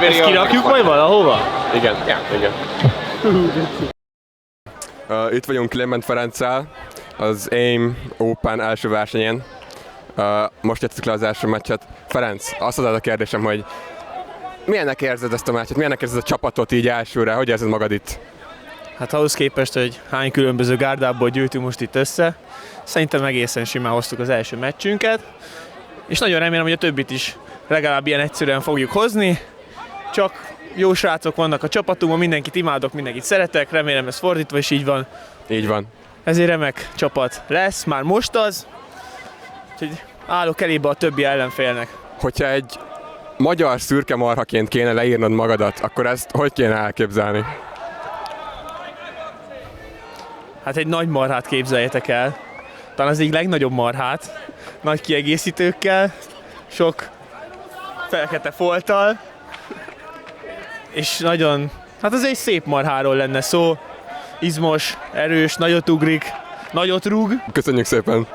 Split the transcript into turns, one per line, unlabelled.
Ezt kirakjuk majd valahova?
Igen, igen. Itt vagyunk Clement Ferenccel, az AIM Open első versenyén. Most játszottuk le az első meccset. Ferenc, azt adod a kérdésem, hogy milyennek érzed ezt a meccset, milyennek érzed a csapatot így elsőre, hogy érzed magad itt?
Hát ahhoz képest, hogy hány különböző gárdából gyűjtünk most itt össze, szerintem egészen simán hoztuk az első meccsünket, és nagyon remélem, hogy a többit is legalább ilyen egyszerűen fogjuk hozni. Csak jó srácok vannak a csapatunkban, mindenkit imádok, mindenkit szeretek, remélem ez fordítva is így van.
Így van.
Ez egy remek csapat lesz, már most az, úgyhogy állok elébe a többi ellenfélnek.
Hogyha egy magyar szürke marhaként kéne leírnod magadat, akkor ezt hogy kéne elképzelni?
Hát egy nagy marhát képzeljetek el, talán az egyik legnagyobb marhát, nagy kiegészítőkkel, sok fekete folttal, és nagyon, hát az egy szép marháról lenne szó, izmos, erős, nagyot ugrik, nagyot rúg.
Köszönjük szépen!